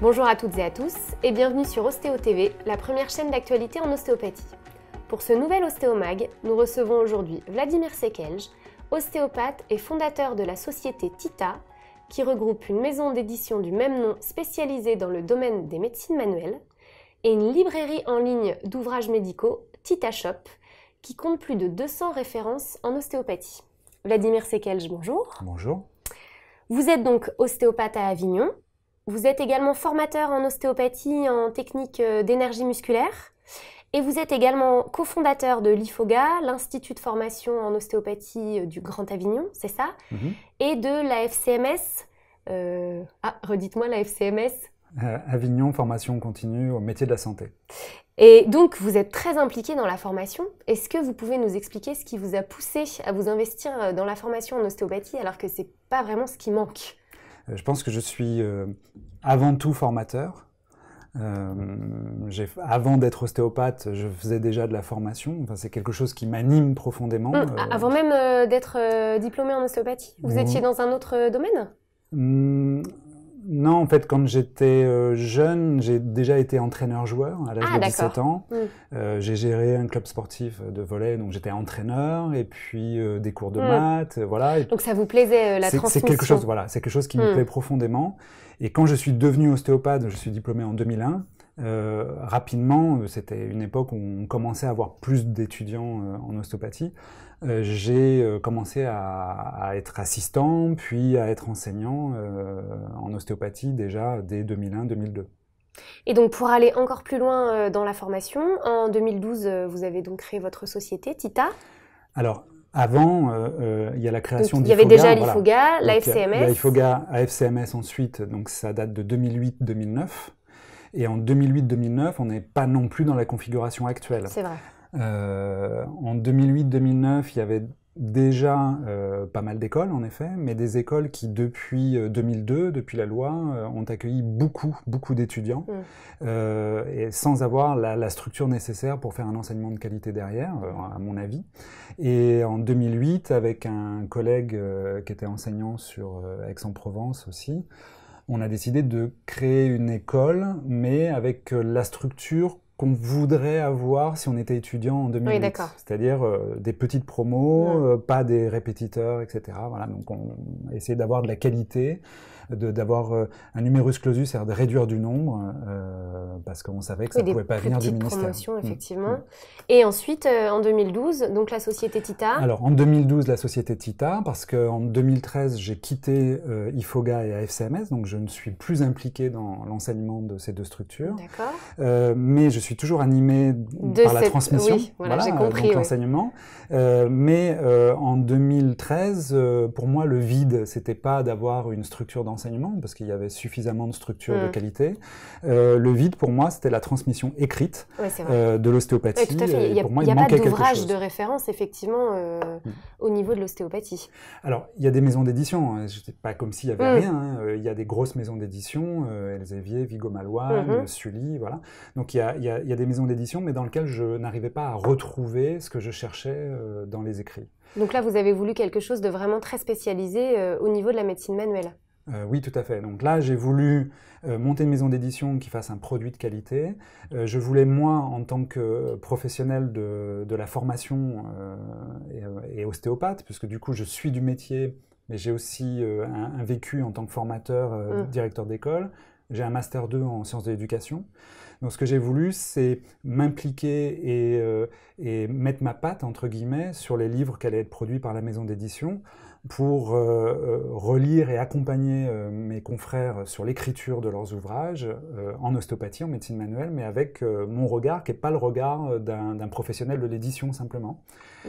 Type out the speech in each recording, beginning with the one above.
Bonjour à toutes et à tous et bienvenue sur Ostéo TV, la première chaîne d'actualité en ostéopathie. Pour ce nouvel Ostéomag, nous recevons aujourd'hui Vladimir Sekelj, ostéopathe et fondateur de la société TITA, qui regroupe une maison d'édition du même nom spécialisée dans le domaine des médecines manuelles, et une librairie en ligne d'ouvrages médicaux, TITA Shop, qui compte plus de 200 références en ostéopathie. Vladimir Sekelj, bonjour. Bonjour. Vous êtes donc ostéopathe à Avignon. Vous êtes également formateur en ostéopathie en technique d'énergie musculaire. Et vous êtes également cofondateur de l'IFOGA, l'Institut de formation en ostéopathie du Grand Avignon, c'est ça? Et de la FCMS. Redites-moi la FCMS. Avignon, formation continue au métier de la santé. Et donc, vous êtes très impliqué dans la formation. Est-ce que vous pouvez nous expliquer ce qui vous a poussé à vous investir dans la formation en ostéopathie alors que ce n'est pas vraiment ce qui manque? Je pense que je suis avant tout formateur. Avant d'être ostéopathe, je faisais déjà de la formation. Enfin, c'est quelque chose qui m'anime profondément. Avant même d'être diplômé en ostéopathie? Vous étiez dans un autre domaine? Non, en fait, quand j'étais jeune, j'ai déjà été entraîneur-joueur à l'âge de 17 ans. J'ai géré un club sportif de volley, donc j'étais entraîneur, et puis des cours de maths, voilà. Donc ça vous plaisait, la transmission? C'est quelque chose, voilà, c'est quelque chose qui me plaît profondément. Et quand je suis devenu ostéopathe, je suis diplômé en 2001, rapidement, c'était une époque où on commençait à avoir plus d'étudiants en ostéopathie. J'ai commencé à être assistant, puis à être enseignant en ostéopathie déjà dès 2001-2002. Et donc pour aller encore plus loin dans la formation, en 2012, vous avez donc créé votre société, TITA. Alors, avant, il y a la création d'IFOGA. Il y avait déjà l'IFOGA, voilà. La FCMS. Il y a l'IFOGA, FCMS ensuite, donc ça date de 2008-2009. Et en 2008-2009, on n'est pas non plus dans la configuration actuelle. C'est vrai. En 2008-2009, il y avait déjà pas mal d'écoles, en effet, mais des écoles qui, depuis 2002, depuis la loi, ont accueilli beaucoup d'étudiants, et sans avoir la structure nécessaire pour faire un enseignement de qualité derrière, à mon avis. Et en 2008, avec un collègue qui était enseignant sur Aix-en-Provence aussi, on a décidé de créer une école, mais avec la structure qu'on voudrait avoir si on était étudiant en 2008. Oui, c'est-à-dire des petites promos, pas des répétiteurs, etc. Voilà, donc on a essayé d'avoir de la qualité, d'avoir un numerus clausus, c'est-à-dire de réduire du nombre, parce qu'on savait que ça ne pouvait pas venir du ministère. Promotions, effectivement. Et ensuite, en 2012, donc la société TITA. Alors, en 2012, la société TITA, parce qu'en 2013, j'ai quitté IFOGA et FCMS, donc je ne suis plus impliqué dans l'enseignement de ces deux structures. D'accord. Mais je suis toujours animé par la transmission, oui, voilà, j'ai compris, donc l'enseignement. Mais en 2013, pour moi, le vide, c'était pas d'avoir une structure d'enseignement, parce qu'il y avait suffisamment de structures de qualité. Le vide, pour moi, c'était la transmission écrite de l'ostéopathie. Oui, tout à fait. Il n'y a pas d'ouvrage de référence, effectivement, au niveau de l'ostéopathie. Alors, il y a des maisons d'édition. C'est pas comme s'il y avait rien. Il y a des grosses maisons d'édition, Elsevier, Vigo Malouane, Sully, voilà. Donc, il y a des maisons d'édition, mais dans lesquelles je n'arrivais pas à retrouver ce que je cherchais dans les écrits. Donc là, vous avez voulu quelque chose de vraiment très spécialisé au niveau de la médecine manuelle. Oui, tout à fait. Donc là, j'ai voulu monter une maison d'édition qui fasse un produit de qualité. Je voulais, moi, en tant que professionnel de la formation et ostéopathe, puisque du coup, je suis du métier, mais j'ai aussi un vécu en tant que formateur, directeur d'école. J'ai un Master 2 en sciences de l'éducation. Donc ce que j'ai voulu, c'est m'impliquer et mettre ma patte, entre guillemets, sur les livres qui allaient être produits par la maison d'édition pour relire et accompagner mes confrères sur l'écriture de leurs ouvrages en ostéopathie, en médecine manuelle, mais avec mon regard qui n'est pas le regard d'un professionnel de l'édition simplement.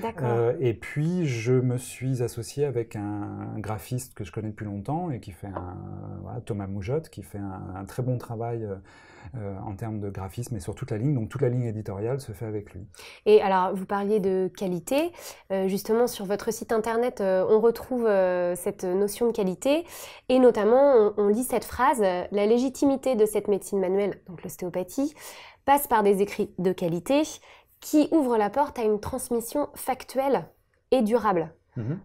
D'accord. Et puis je me suis associé avec un graphiste que je connais depuis longtemps et qui fait Thomas Moujotte, qui fait un très bon travail en termes de graphisme et sur toute la ligne. Donc toute la ligne éditoriale se fait avec lui. Et alors vous parliez de qualité. Justement sur votre site internet, on retrouve cette notion de qualité et notamment on lit cette phrase: la légitimité de cette médecine manuelle, donc l'ostéopathie, passe par des écrits de qualité qui ouvrent la porte à une transmission factuelle et durable.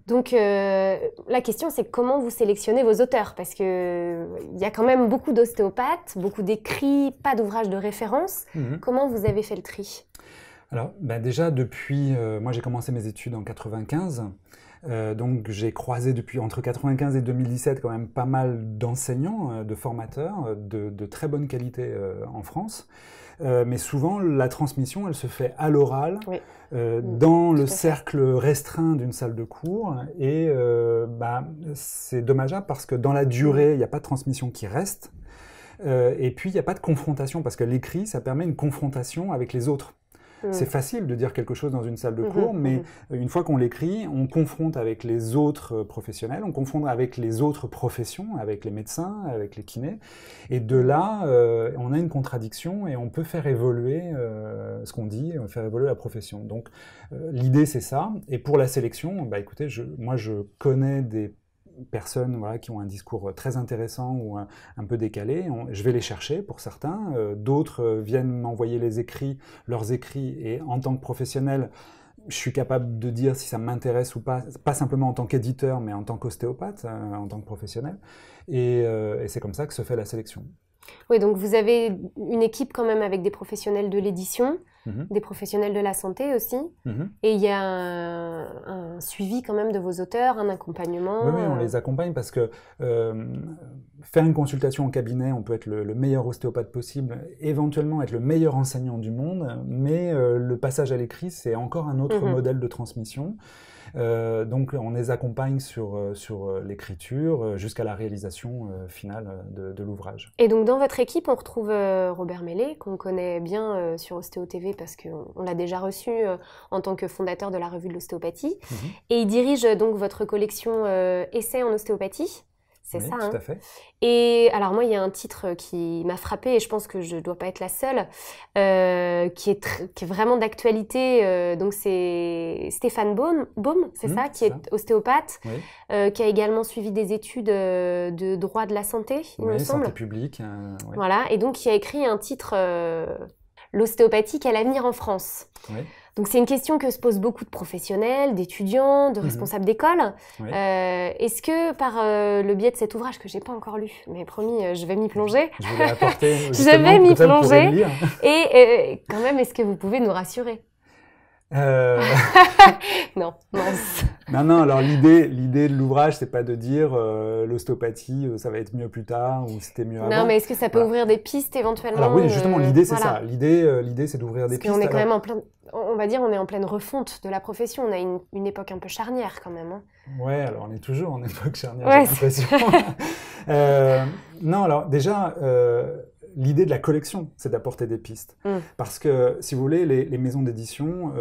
Donc, la question, c'est comment vous sélectionnez vos auteurs? Parce qu'il y a quand même beaucoup d'ostéopathes, beaucoup d'écrits, pas d'ouvrages de référence. Comment vous avez fait le tri? Alors, déjà, depuis... moi, j'ai commencé mes études en 95. Donc, j'ai croisé entre 95 et 2017 quand même pas mal d'enseignants, de formateurs, de très bonne qualité en France. Mais souvent, la transmission, elle se fait à l'oral, dans le cercle restreint d'une salle de cours. Et c'est dommageable parce que dans la durée, il n'y a pas de transmission qui reste. Et puis, il n'y a pas de confrontation, parce que l'écrit, ça permet une confrontation avec les autres. C'est facile de dire quelque chose dans une salle de cours, mais une fois qu'on l'écrit, on confronte avec les autres professionnels, on confronte avec les autres professions, avec les médecins, avec les kinés. Et de là, on a une contradiction et on peut faire évoluer ce qu'on dit, faire évoluer la profession. Donc l'idée, c'est ça. Et pour la sélection, écoutez, moi je connais des personnes qui ont un discours très intéressant ou un peu décalé. Je vais les chercher pour certains. D'autres viennent m'envoyer leurs écrits, et en tant que professionnel, je suis capable de dire si ça m'intéresse ou pas simplement en tant qu'éditeur, mais en tant qu'ostéopathe, en tant que professionnel. Et c'est comme ça que se fait la sélection. Oui, donc vous avez une équipe quand même avec des professionnels de l'édition, des professionnels de la santé aussi, et il y a un suivi quand même de vos auteurs, un accompagnement. Oui, on les accompagne parce que faire une consultation en cabinet, on peut être le meilleur ostéopathe possible, éventuellement être le meilleur enseignant du monde, mais le passage à l'écrit, c'est encore un autre modèle de transmission. Donc on les accompagne sur l'écriture jusqu'à la réalisation finale de l'ouvrage. Et donc dans votre équipe, on retrouve Robert Mellé, qu'on connaît bien sur Ostéo TV parce qu'on l'a déjà reçu en tant que fondateur de la revue de l'ostéopathie. Et il dirige donc votre collection Essais en ostéopathie. C'est ça, tout à fait. Et alors moi, il y a un titre qui m'a frappée, et je pense que je ne dois pas être la seule, qui est vraiment d'actualité. Donc c'est Stéphane Baume, c'est ça, qui est ostéopathe, qui a également suivi des études de droit de la santé, il me semble. Santé publique. Voilà, et donc qui a écrit un titre, L'ostéopathie, quel avenir en France? Donc c'est une question que se posent beaucoup de professionnels, d'étudiants, de responsables d'école. Est-ce que par le biais de cet ouvrage que j'ai pas encore lu, mais promis, je vais m'y plonger. Je vais apporter. Je vais m'y plonger. Et quand même, est-ce que vous pouvez nous rassurer? Non, mince. Non, alors l'idée de l'ouvrage, c'est pas de dire l'ostéopathie, ça va être mieux plus tard ou c'était mieux avant. Non, mais est-ce que ça peut ouvrir des pistes éventuellement? Alors oui, justement, l'idée c'est ça. L'idée c'est d'ouvrir des pistes. Parce qu'on est quand même en plein, on va dire, on est en pleine refonte de la profession. On a une époque un peu charnière quand même. Ouais, alors on est toujours en époque charnière, j'ai l'impression. Non, alors déjà. L'idée de la collection, c'est d'apporter des pistes. Parce que, si vous voulez, les maisons d'édition,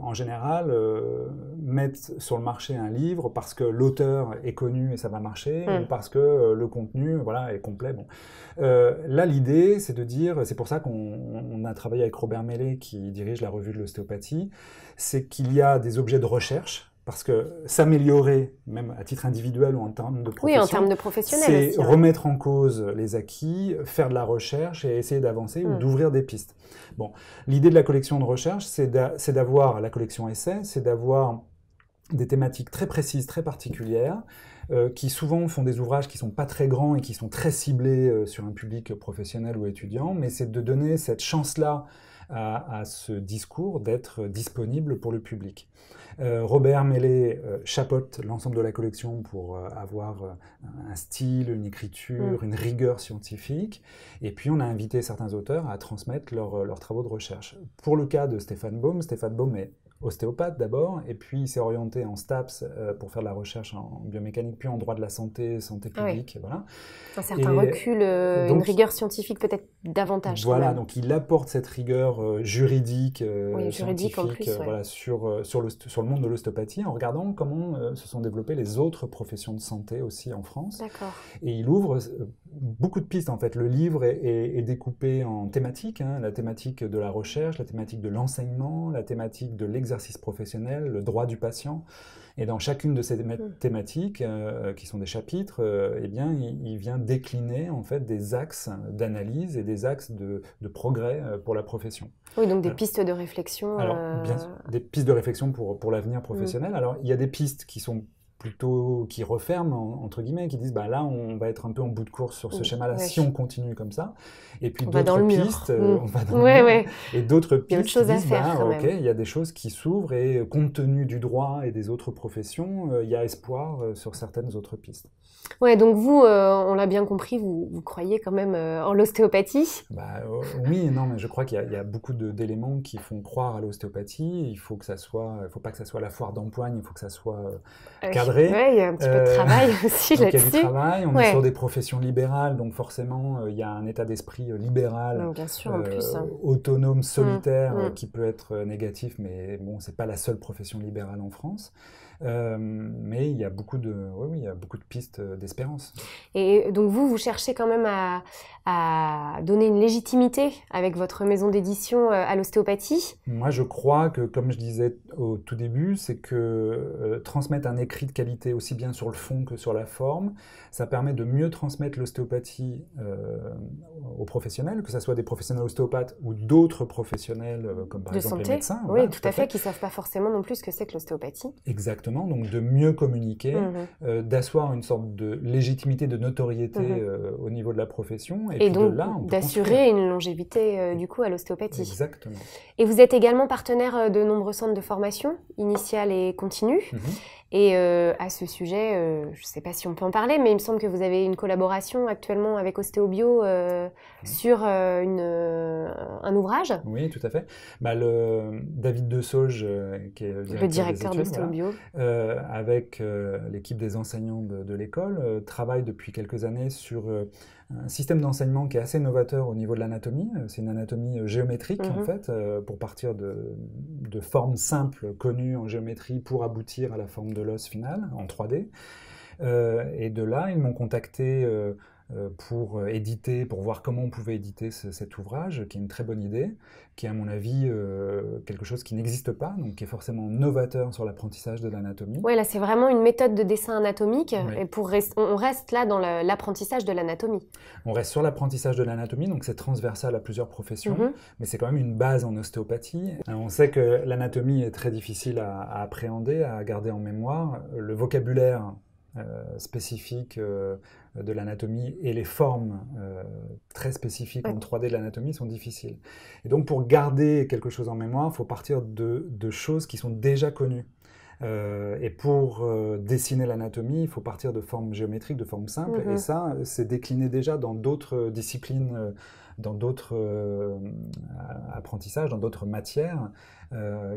en général, mettent sur le marché un livre parce que l'auteur est connu et ça va marcher, ou parce que le contenu est complet. Bon. Là, l'idée, c'est de dire, c'est pour ça qu'on a travaillé avec Robert Mellé, qui dirige la revue de l'ostéopathie, c'est qu'il y a des objets de recherche. Parce que s'améliorer, même à titre individuel ou en termes de profession, en termes de professionnel, c'est remettre en cause les acquis, faire de la recherche et essayer d'avancer ou d'ouvrir des pistes. Bon, l'idée de la collection de recherche, c'est d'avoir la collection essai, c'est d'avoir des thématiques très précises, très particulières, qui souvent font des ouvrages qui sont pas très grands et qui sont très ciblés sur un public professionnel ou étudiant, mais c'est de donner cette chance-là à ce discours d'être disponible pour le public. Robert Mellé chapeaute l'ensemble de la collection pour avoir un style, une écriture, une rigueur scientifique. Et puis on a invité certains auteurs à transmettre leurs travaux de recherche. Pour le cas de Stéphane Baume est ostéopathe d'abord, et puis il s'est orienté en STAPS pour faire de la recherche en biomécanique, puis en droit de la santé, santé publique, voilà. Un certain recul, donc, une rigueur scientifique peut-être davantage. Voilà, donc il apporte cette rigueur juridique, scientifique, en plus, sur le monde de l'ostéopathie, en regardant comment se sont développées les autres professions de santé aussi en France. D'accord. Et il ouvre beaucoup de pistes en fait. Le livre est découpé en thématiques, la thématique de la recherche, la thématique de l'enseignement, la thématique de l'exercice l'exercice professionnel, le droit du patient. Et dans chacune de ces thématiques, qui sont des chapitres, eh bien, il vient décliner en fait des axes d'analyse et des axes de progrès pour la profession. Oui, donc des pistes de réflexion. Alors, bien sûr, des pistes de réflexion pour l'avenir professionnel. Alors, il y a des pistes qui sont plutôt qui referment, entre guillemets, qui disent bah, là, on va être un peu en bout de course sur ce schéma-là si on continue comme ça. Et puis d'autres pistes, on va dans le mur. Et d'autres pistes qui disent bah, ok, il y a des choses qui s'ouvrent et compte tenu du droit et des autres professions, il y a espoir sur certaines autres pistes. Ouais, donc vous, on l'a bien compris, vous croyez quand même en l'ostéopathie? Bah, oui et non, mais je crois qu'il y a beaucoup d'éléments qui font croire à l'ostéopathie. Il faut que ça soit, il faut pas que ça soit la foire d'empoigne, il faut que ça soit cadré. Ouais, il y a un petit peu de travail aussi là-dessus. Il y a du travail, on est sur des professions libérales, donc forcément, il y a un état d'esprit libéral, bien sûr, en plus, autonome, solitaire, qui peut être négatif, mais bon, c'est pas la seule profession libérale en France. Mais il y a beaucoup de pistes d'espérance. Et donc vous cherchez quand même à donner une légitimité avec votre maison d'édition à l'ostéopathie? Moi, je crois que, comme je disais au tout début, c'est que transmettre un écrit de qualité aussi bien sur le fond que sur la forme, ça permet de mieux transmettre l'ostéopathie aux professionnels, que ce soit des professionnels ostéopathes ou d'autres professionnels, comme par exemple les médecins. Oui, voilà, tout à fait, qui ne savent pas forcément non plus ce que c'est que l'ostéopathie. Exactement, donc de mieux communiquer, d'asseoir une sorte de légitimité, de notoriété au niveau de la profession. Et puis donc de là, d'assurer une longévité du coup à l'ostéopathie. Exactement. Et vous êtes également partenaire de nombreux centres de formation, initiale et continue. Et à ce sujet, je ne sais pas si on peut en parler, mais il me semble que vous avez une collaboration actuellement avec Ostéobio sur un ouvrage. Oui, tout à fait. Bah, David Desauges, qui est le directeur d'Ostéobio, avec l'équipe des enseignants de l'école, travaille depuis quelques années sur un système d'enseignement qui est assez novateur au niveau de l'anatomie. C'est une anatomie géométrique, en fait, pour partir de formes simples connues en géométrie pour aboutir à la forme de l'os final en 3D. Et de là, ils m'ont contacté pour éditer, pour voir comment on pouvait éditer cet ouvrage, qui est une très bonne idée, qui est à mon avis quelque chose qui n'existe pas, donc qui est forcément novateur sur l'apprentissage de l'anatomie. Oui, là c'est vraiment une méthode de dessin anatomique, et on reste là dans l'apprentissage de l'anatomie. On reste sur l'apprentissage de l'anatomie, donc c'est transversal à plusieurs professions, mais c'est quand même une base en ostéopathie. On sait que l'anatomie est très difficile à appréhender, à garder en mémoire. Le vocabulaire spécifique de l'anatomie et les formes très spécifiques en 3D de l'anatomie sont difficiles. Et donc pour garder quelque chose en mémoire, il faut partir de choses qui sont déjà connues. Et pour dessiner l'anatomie, il faut partir de formes géométriques, de formes simples, et ça, c'est décliné déjà dans d'autres disciplines, dans d'autres apprentissages, dans d'autres matières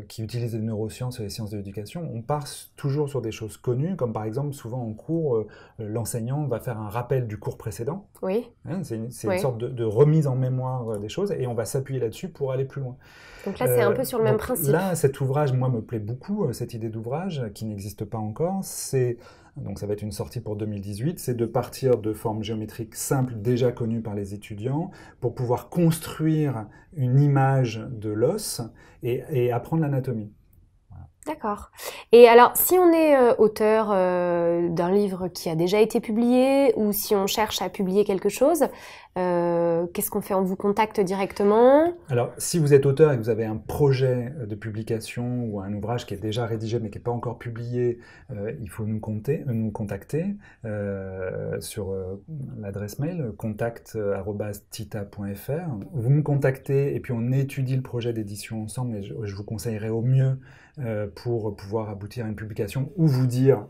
qui utilisent les neurosciences et les sciences de l'éducation. On part toujours sur des choses connues, comme par exemple, souvent en cours, l'enseignant va faire un rappel du cours précédent. Oui. Hein, c'est une sorte de remise en mémoire des choses, et on va s'appuyer là-dessus pour aller plus loin. Donc là, c'est un peu sur le même principe. Là, cet ouvrage, moi, me plaît beaucoup, cette idée d'ouvrage, qui n'existe pas encore. Donc ça va être une sortie pour 2018, c'est de partir de formes géométriques simples, déjà connues par les étudiants, pour pouvoir construire une image de l'os et apprendre l'anatomie. Voilà. D'accord. Et alors, si on est auteur d'un livre qui a déjà été publié, ou si on cherche à publier quelque chose, qu'est-ce qu'on fait? On vous contacte directement? Alors, si vous êtes auteur et que vous avez un projet de publication ou un ouvrage qui est déjà rédigé mais qui n'est pas encore publié, il faut nous contacter sur l'adresse mail contact@tita.fr. Vous me contactez et puis on étudie le projet d'édition ensemble, et je vous conseillerai au mieux pour pouvoir aboutir à une publication ou vous dire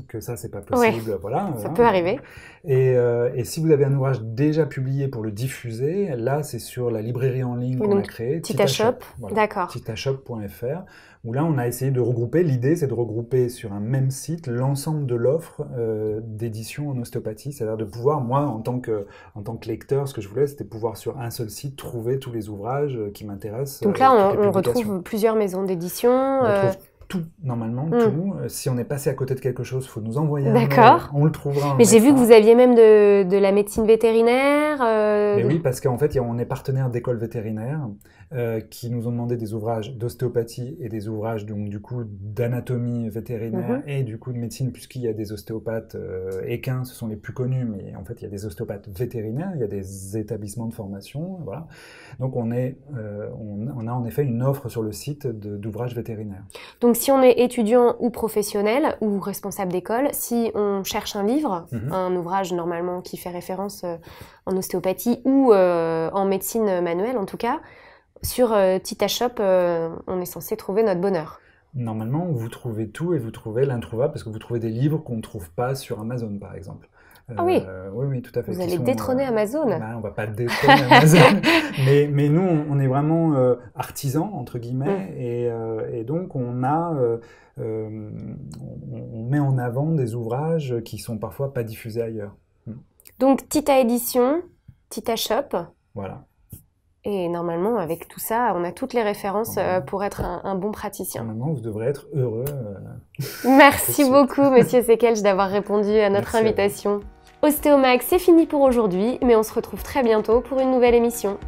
que ça, c'est pas possible. Voilà, ça peut arriver. Et si vous avez un ouvrage déjà publié pour le diffuser, là, c'est sur la librairie en ligne qu'on a créée, TitaShop. Voilà, d'accord. TitaShop.fr, où là, on a essayé de regrouper, l'idée, c'est de regrouper sur un même site l'ensemble de l'offre d'édition en ostéopathie, c'est-à-dire de pouvoir, moi, en tant que lecteur, ce que je voulais, c'était pouvoir sur un seul site trouver tous les ouvrages qui m'intéressent. Donc là, on retrouve plusieurs maisons d'édition. Tout, normalement, tout. Si on est passé à côté de quelque chose, il faut nous envoyer un mail, on le trouvera. Mais j'ai vu que vous aviez même de la médecine vétérinaire, vétérinaires Mais oui, parce qu'en fait, on est partenaire d'écoles vétérinaires qui nous ont demandé des ouvrages d'ostéopathie et des ouvrages donc, du coup d'anatomie vétérinaire et du coup de médecine, puisqu'il y a des ostéopathes équins, ce sont les plus connus, mais en fait il y a des ostéopathes vétérinaires, il y a des établissements de formation, voilà. Donc on a en effet une offre sur le site d'ouvrages vétérinaires. Donc si on est étudiant ou professionnel ou responsable d'école, si on cherche un livre, un ouvrage normalement qui fait référence en ostéopathie ou en médecine manuelle en tout cas, sur TitaShop, on est censé trouver notre bonheur. Normalement, vous trouvez tout et vous trouvez l'introuvable parce que vous trouvez des livres qu'on ne trouve pas sur Amazon, par exemple. Ah oui. Oui, tout à fait. Vous allez détrôner Amazon. Ben, on va pas détrôner Amazon, mais nous, on est vraiment artisans, entre guillemets, et donc on met en avant des ouvrages qui sont parfois pas diffusés ailleurs. Donc Tita Édition, TitaShop. Voilà. Et normalement, avec tout ça, on a toutes les références pour être un bon praticien. Normalement, vous devrez être heureux. Merci beaucoup, Monsieur Sekelj, d'avoir répondu à notre invitation. Ostéomag, c'est fini pour aujourd'hui, mais on se retrouve très bientôt pour une nouvelle émission.